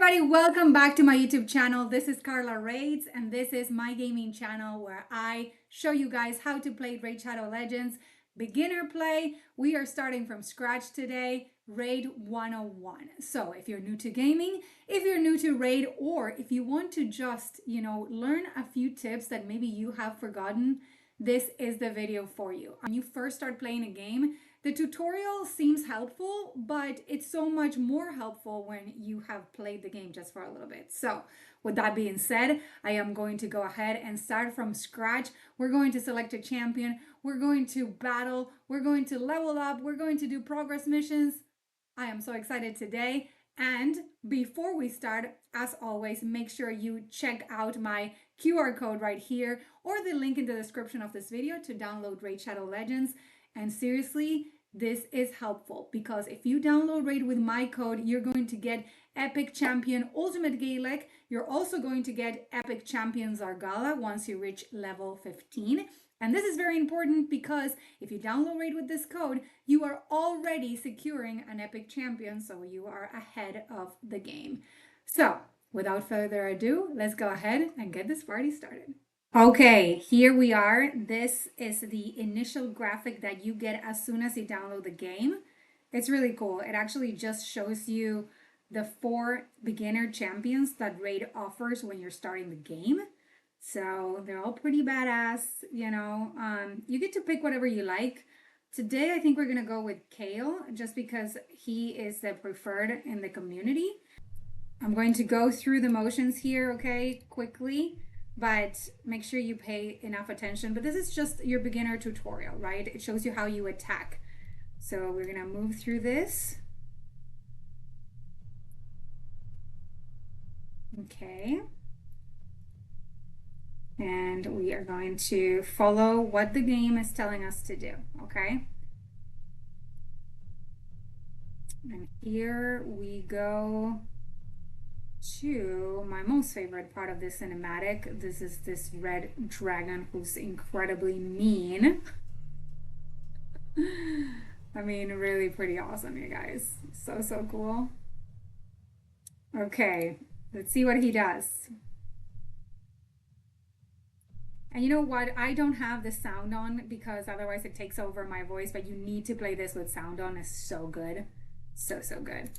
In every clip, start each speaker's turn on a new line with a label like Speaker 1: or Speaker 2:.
Speaker 1: everybody, welcome back to my YouTube channel. This is Carla Raids and this is my gaming channel where I show you guys how to play Raid Shadow Legends beginner play. We are starting from scratch today, Raid 101. So if you're new to gaming, if you're new to Raid, or if you want to just, learn a few tips that maybe you have forgotten, this is the video for you. When you first start playing a game, the tutorial seems helpful, but it's so much more helpful when you have played the game just for a little bit. So with that being said, I am going to go ahead and start from scratch. We're going to select a champion. We're going to battle. We're going to level up. We're going to do progress missions. I am so excited today. And before we start, as always, make sure you check out my QR code right here or the link in the description of this video to download Raid Shadow Legends. And seriously, this is helpful because if you download Raid with my code, you're going to get Epic Champion Ultimate Galek. You're also going to get Epic Champion Zargala once you reach level 15. And this is very important because if you download Raid with this code, you are already securing an Epic Champion, so you are ahead of the game. So without further ado, let's go ahead and get this party started. Okay, here we are. This is the initial graphic that you get as soon as you download the game. It's really cool. It actually just shows you the 4 beginner champions that Raid offers when you're starting the game. So they're all pretty badass, you get to pick whatever you like. Today, I think we're gonna go with Kale just because he is the preferred in the community. I'm going to go through the motions here, okay, quickly, but make sure you pay enough attention. But this is just your beginner tutorial, right? It shows you how you attack. So we're gonna move through this. Okay. And we are going to follow what the game is telling us to do, okay? And here we go to my most favorite part of this cinematic. This is this red dragon who's incredibly mean. I mean, really pretty awesome, you guys. So cool. Okay, let's see what he does. And you know what? I don't have the sound on because otherwise it takes over my voice, but you need to play this with sound on. It's so good. So good.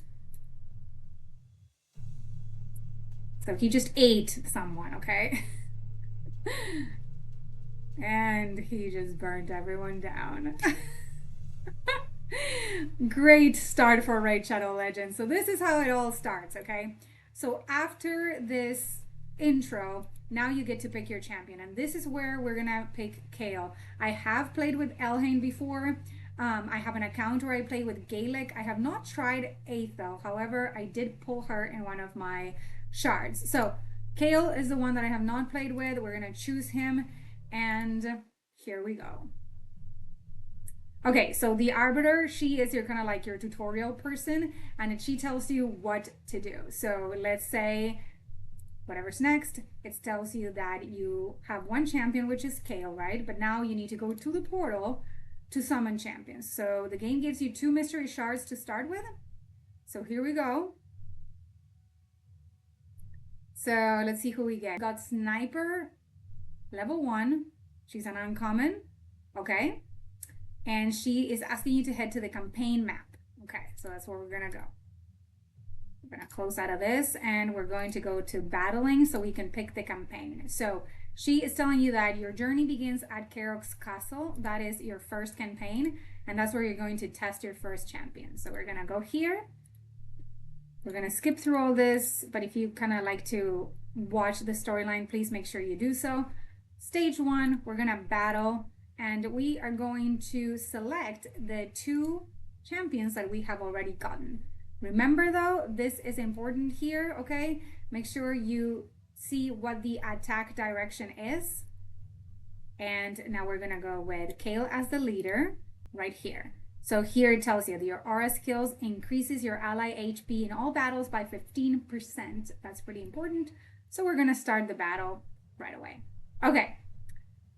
Speaker 1: So he just ate someone, okay? And he just burned everyone down. Great start for Raid Shadow Legends. So this is how it all starts, okay? So after this intro, now you get to pick your champion, and this is where we're gonna pick Kale. I have played with Elhain before. I have an account where I play with Galek. I have not tried Aethel, however, I did pull her in one of my shards. So Kale is the one that I have not played with. We're gonna choose him, and here we go. Okay, so the Arbiter, she is your kind of like your tutorial person, and she tells you what to do. So let's say whatever's next, it tells you that you have one champion, which is Kale, right? But now you need to go to the portal to summon champions. So the game gives you 2 mystery shards to start with. So here we go. So let's see who we get. We got Sniper, level 1. She's an uncommon, okay? And she is asking you to head to the campaign map. Okay, so that's where we're gonna go. We're gonna close out of this and we're going to go to battling so we can pick the campaign. So she is telling you that your journey begins at Karok's Castle. That is your first campaign, and that's where you're going to test your first champion. So we're gonna go here. We're gonna skip through all this, but if you kind of like to watch the storyline, please make sure you do so. Stage 1, we're gonna battle, and we are going to select the 2 champions that we have already gotten. Remember though, this is important here, okay? Make sure you see what the attack direction is. And now we're gonna go with Kale as the leader right here. So here it tells you that your aura skills increases your ally HP in all battles by 15%. That's pretty important. So we're gonna start the battle right away. Okay,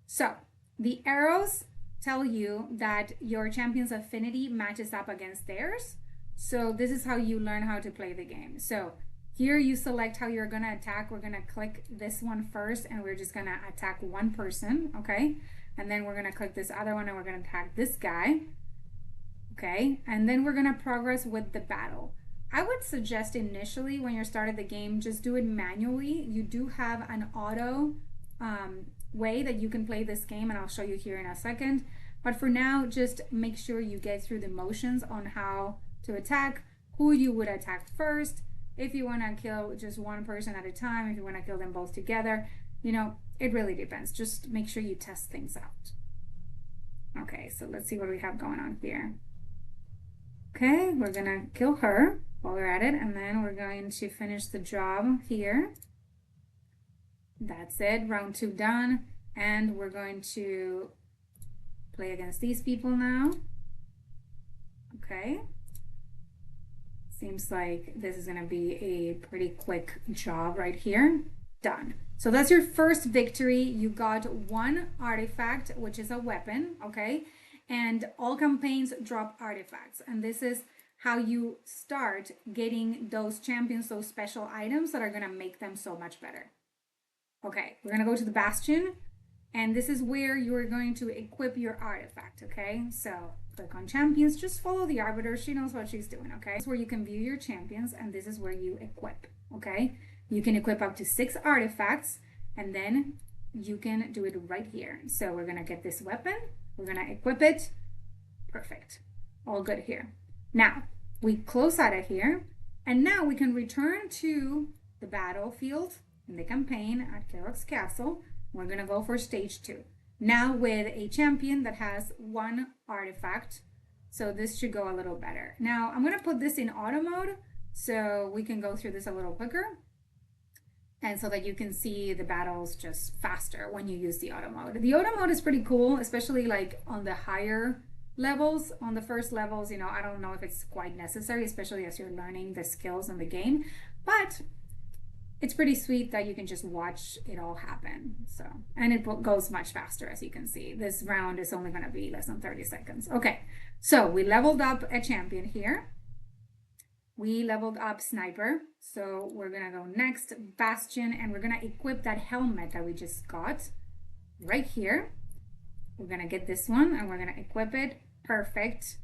Speaker 1: so the arrows tell you that your champion's affinity matches up against theirs. So this is how you learn how to play the game. So Here you select how you're gonna attack. We're gonna click this one first and we're just gonna attack one person, okay? And then we're gonna click this other one and we're gonna attack this guy, okay? And then we're gonna progress with the battle. I would suggest initially when you're starting the game, just do it manually. You do have an auto way that you can play this game, and I'll show you here in a second. But for now, just make sure you get through the motions on how to attack, who you would attack first, if you want to kill just one person at a time, if you want to kill them both together, you know, it really depends. Just make sure you test things out. Okay, so let's see what we have going on here. Okay, we're gonna kill her while we're at it, and then we're going to finish the job here. That's it, round 2 done, and we're going to play against these people now. Okay. Seems like this is going to be a pretty quick job right here. Done. So that's your first victory. You got 1 artifact, which is a weapon, okay? And all campaigns drop artifacts. And this is how you start getting those champions, those special items that are going to make them so much better. Okay, we're going to go to the Bastion. And this is where you're going to equip your artifact, okay? So click on champions, just follow the arbiter. She knows what she's doing, okay? This is where you can view your champions, and this is where you equip, okay? You can equip up to 6 artifacts, and then you can do it right here. So we're gonna get this weapon, we're gonna equip it. Perfect, all good here. Now, we close out of here, and now we can return to the battlefield in the campaign at Galek's Castle. We're gonna go for stage 2. Now with a champion that has 1 artifact. So this should go a little better. Now I'm gonna put this in auto mode so we can go through this a little quicker. And so that you can see the battles just faster when you use the auto mode. The auto mode is pretty cool, especially like on the higher levels. On the first levels, you know, I don't know if it's quite necessary, especially as you're learning the skills in the game, but it's pretty sweet that you can just watch it all happen. So, and it goes much faster, as you can see. This round is only going to be less than 30 seconds. Okay, so we leveled up a champion here. We leveled up Sniper. So we're going to go next, Bastion, and we're going to equip that helmet that we just got right here. We're going to get this one and we're going to equip it. Perfect.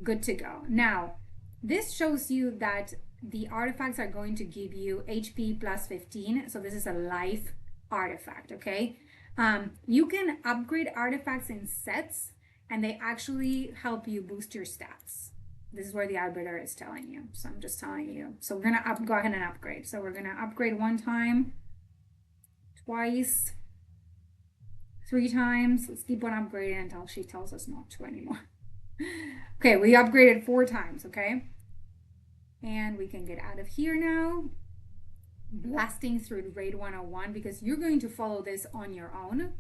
Speaker 1: Good to go. Now, this shows you that the artifacts are going to give you HP plus 15. So this is a life artifact, okay? You can upgrade artifacts in sets and they actually help you boost your stats. This is where the arbiter is telling you. So I'm just telling you. So we're gonna go ahead and upgrade. So we're gonna upgrade 1 time, twice, 3 times. Let's keep on upgrading until she tells us not to anymore. Okay, we upgraded 4 times, okay? And we can get out of here now, blasting through Raid 101 because you're going to follow this on your own.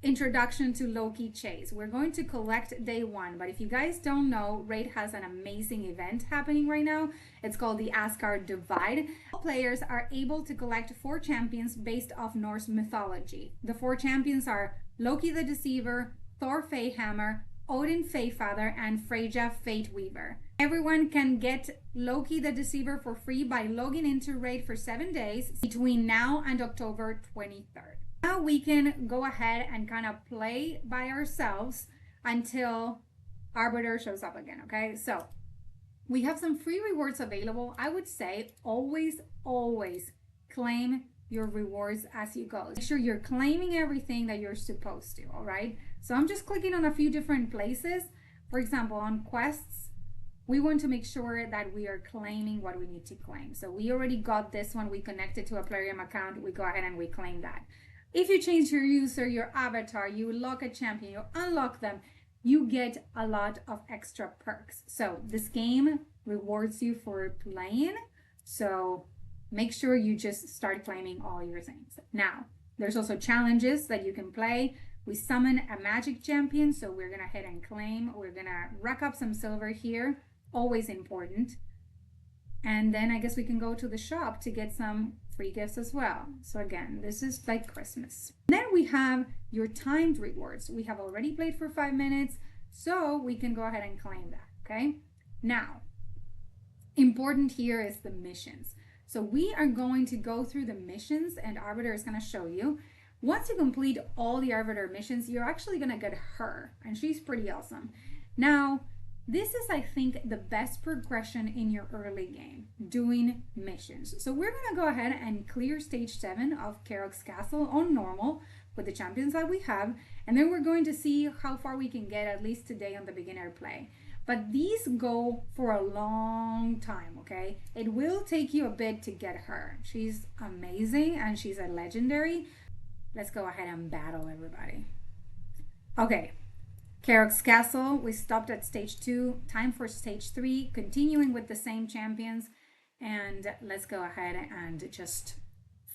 Speaker 1: Introduction to Loki Chase. We're going to collect day 1, but if you guys don't know, Raid has an amazing event happening right now. It's called the Asgard Divide. All players are able to collect 4 champions based off Norse mythology. The 4 champions are Loki the Deceiver, Thor Faehammer, Odin Faefather, and Freyja Fateweaver. Everyone can get Loki the Deceiver for free by logging into Raid for 7 days between now and October 23rd. Now we can go ahead and kind of play by ourselves until Arbiter shows up again, okay? So we have some free rewards available. I would say always claim your rewards as you go. Make sure you're claiming everything that you're supposed to, all right? So I'm just clicking on a few different places. For example, on quests, we want to make sure that we are claiming what we need to claim. So we already got this one. We connected to a Plarium account. We go ahead and we claim that. If you change your user, your avatar, you lock a champion, you unlock them, you get a lot of extra perks. So this game rewards you for playing. So make sure you just start claiming all your things. Now, there's also challenges that you can play. We summon a magic champion, so we're gonna head and claim. We're gonna rack up some silver here, always important. And then I guess we can go to the shop to get some free gifts as well. So again, this is like Christmas. Then we have your timed rewards. We have already played for 5 minutes, so we can go ahead and claim that, okay? Now, important here is the missions. So we are going to go through the missions, and Arbiter is going to show you. Once you complete all the Arbiter missions, you're actually going to get her, and she's pretty awesome. Now, this is, I think, the best progression in your early game, doing missions. So we're going to go ahead and clear stage 7 of Carok's Castle on normal with the champions that we have, and then we're going to see how far we can get, at least today, on the beginner play. But these go for a long time, okay? It will take you a bit to get her. She's amazing, and she's a legendary. Let's go ahead and battle everybody. Okay, Carok's Castle, we stopped at stage 2. Time for stage 3, continuing with the same champions. And let's go ahead and just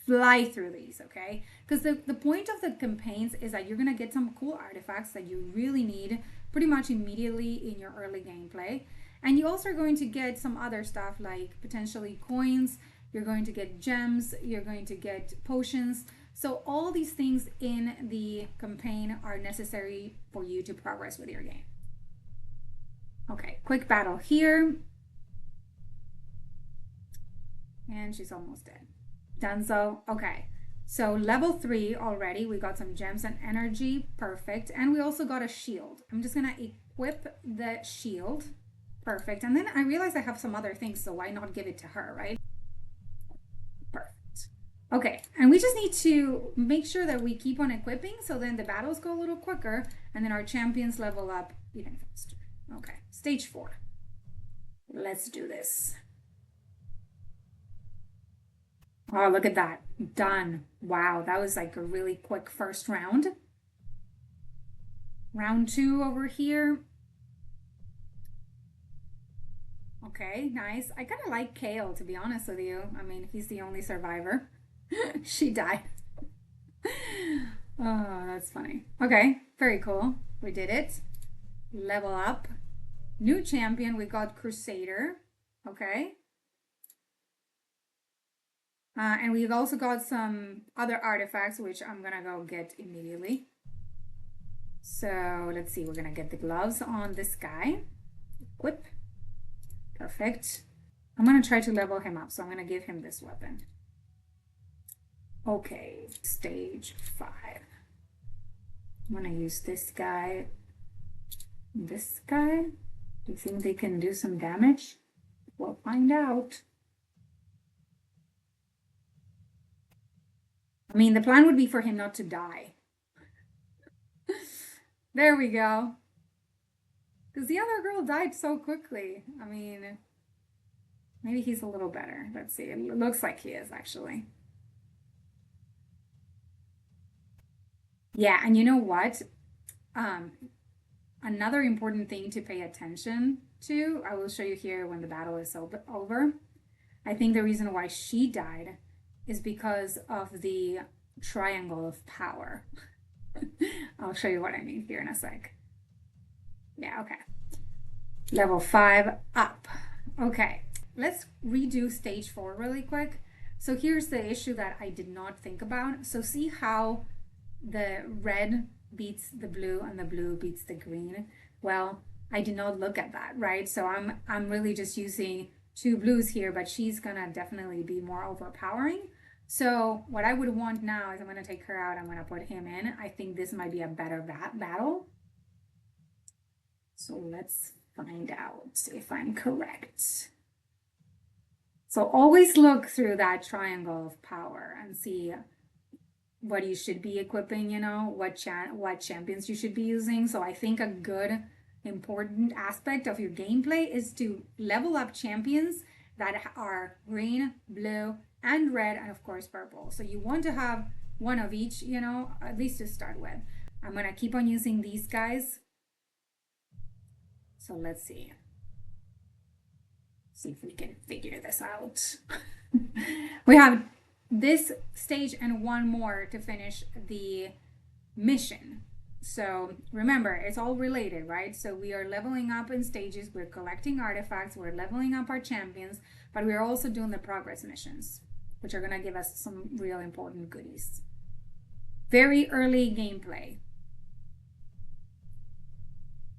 Speaker 1: fly through these, okay? Because the point of the campaigns is that you're going to get some cool artifacts that you really need pretty much immediately in your early gameplay. And you also are going to get some other stuff like potentially coins, you're going to get gems, you're going to get potions. So all these things in the campaign are necessary for you to progress with your game. Okay, quick battle here. And she's almost dead. Dunzo. Okay, so level 3 already. We got some gems and energy. Perfect. And we also got a shield. I'm just going to equip the shield. Perfect. And then I realized I have some other things, so why not give it to her, right? Perfect. Okay, and we just need to make sure that we keep on equipping, so then the battles go a little quicker, and then our champions level up even faster. Okay, stage 4. Let's do this. Oh, look at that. Done. Wow, that was like a really quick first round. Round 2 over here. Okay, nice. I kind of like Kale, to be honest with you. I mean, he's the only survivor. She died. Oh, that's funny. Okay, very cool. We did it. Level up. New champion, we got Crusader. Okay. And we've also got some other artifacts, which I'm gonna go get immediately. So let's see, we're gonna get the gloves on this guy. Equip. Perfect. I'm gonna try to level him up, so I'm gonna give him this weapon. Okay, stage 5. I'm gonna use this guy. This guy? Do you think they can do some damage? We'll find out. I mean, the plan would be for him not to die. There we go. Because the other girl died so quickly. I mean, maybe he's a little better. Let's see. It looks like he is, actually. Yeah, and you know what? Another important thing to pay attention to, I will show you here when the battle is over. I think the reason why she died is because of the triangle of power. I'll show you what I mean here in a sec. Yeah, okay. Level 5 up. Okay, let's redo stage 4 really quick. So here's the issue that I did not think about. So see how the red beats the blue and the blue beats the green? Well, I did not look at that, right? So I'm really just using 2 blues here, but she's gonna definitely be more overpowering. So what I would want now is I'm gonna take her out, I'm gonna put him in. I think this might be a better battle. So let's find out if I'm correct. So always look through that triangle of power and see what you should be equipping, you know, what champions you should be using. So I think a good important aspect of your gameplay is to level up champions that are green, blue, and red, and of course purple. So you want to have one of each, you know, at least to start with. I'm gonna keep on using these guys. So let's see if we can figure this out. We have this stage and one more to finish the mission. So remember, it's all related, right? So we are leveling up in stages, we're collecting artifacts, we're leveling up our champions, but we're also doing the progress missions, which are gonna give us some real important goodies. Very early gameplay.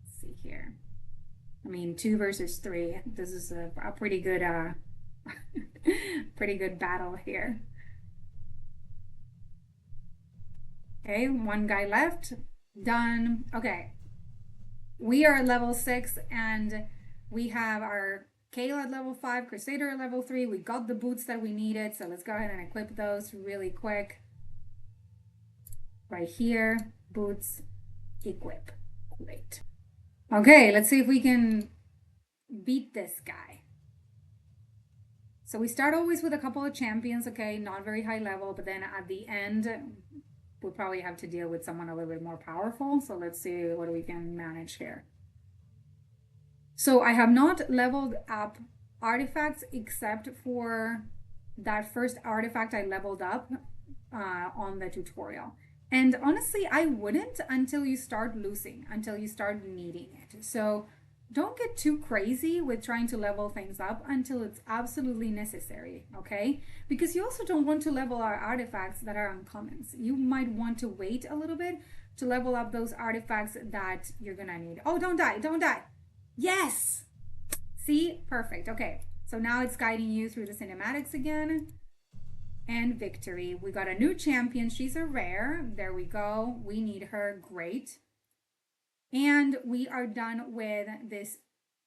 Speaker 1: Let's see here. I mean, 2 versus 3. This is a pretty good Pretty good battle here. Okay, one guy left. Done. Okay. We are at level 6 and we have our Kayla at level 5, Crusader at level 3. We got the boots that we needed, so let's go ahead and equip those really quick. Right here, boots, equip. Great. Okay, let's see if we can beat this guy. So we start always with a couple of champions, okay, not very high level, but then at the end, we'll probably have to deal with someone a little bit more powerful. So let's see what we can manage here. So I have not leveled up artifacts except for that first artifact I leveled up on the tutorial. And honestly, I wouldn't until you start losing, until you start needing it. So don't get too crazy with trying to level things up until it's absolutely necessary, okay? Because you also don't want to level our artifacts that are uncommons. You might want to wait a little bit to level up those artifacts that you're gonna need. Oh, don't die, don't die. Yes! See? Perfect. Okay, so now it's guiding you through the cinematics again. And victory. We got a new champion. She's a rare. There we go. We need her. Great. And we are done with this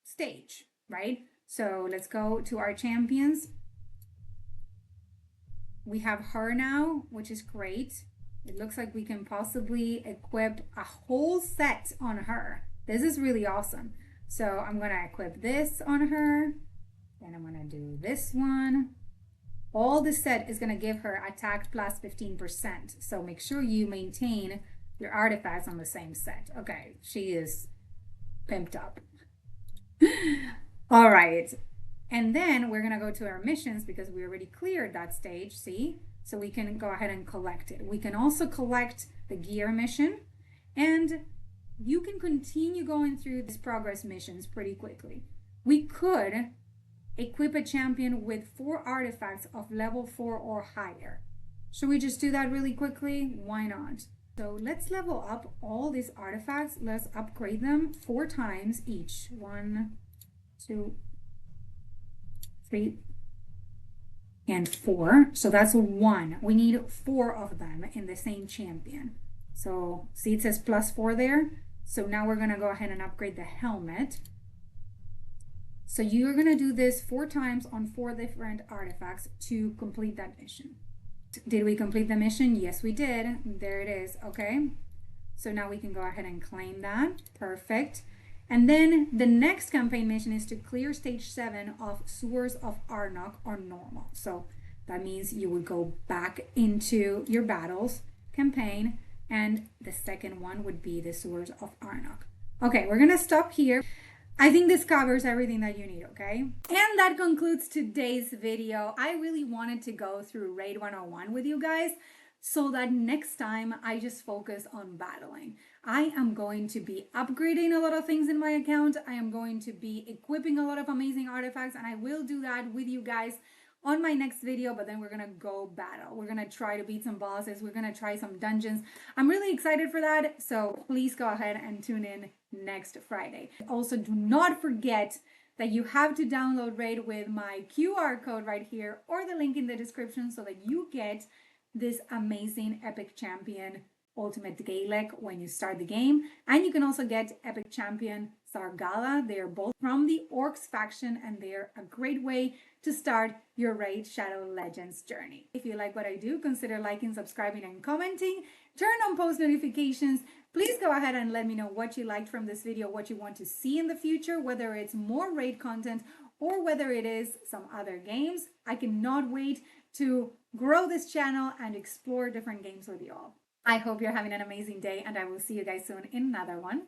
Speaker 1: stage, right? So let's go to our champions. We have her now, which is great. It looks like we can possibly equip a whole set on her. This is really awesome. So I'm going to equip this on her. Then I'm going to do this one. All the set is going to give her attack plus 15%. So make sure you maintain your artifacts on the same set. Okay, she is pimped up. All right. And then we're going to go to our missions because we already cleared that stage, see? So we can go ahead and collect it. We can also collect the gear mission. And you can continue going through these progress missions pretty quickly. We could equip a champion with 4 artifacts of level 4 or higher. Should we just do that really quickly? Why not? So let's level up all these artifacts. Let's upgrade them 4 times each. 1, 2, 3, and 4. So that's 1. We need 4 of them in the same champion. So see, it says +4 there. So now we're going to go ahead and upgrade the helmet. So you're going to do this 4 times on 4 different artifacts to complete that mission. Did we complete the mission? Yes, we did. There it is. Okay. So now we can go ahead and claim that. Perfect. And then the next campaign mission is to clear stage 7 of Sewers of Arnok on normal. So that means you would go back into your battles campaign, and the second one would be the Sewers of Arnok. Okay, we're going to stop here. I think this covers everything that you need, okay? And that concludes today's video. I really wanted to go through Raid 101 with you guys so that next time I just focus on battling. I am going to be upgrading a lot of things in my account. I am going to be equipping a lot of amazing artifacts, and I will do that with you guys on my next video, but then we're gonna go battle. We're gonna try to beat some bosses. We're gonna try some dungeons. I'm really excited for that, so please go ahead and tune in next Friday. Also, do not forget that you have to download Raid with my QR code right here or the link in the description so that you get this amazing Epic Champion Ultimate Galek when you start the game. And you can also get Epic Champion Zargala. They're both from the Orcs faction, and they're a great way to start your Raid Shadow Legends journey. If you like what I do, consider liking, subscribing, and commenting. Turn on post notifications. Please go ahead and let me know what you liked from this video, what you want to see in the future, whether it's more Raid content or whether it is some other games. I cannot wait to grow this channel and explore different games with you all. I hope you're having an amazing day, and I will see you guys soon in another one.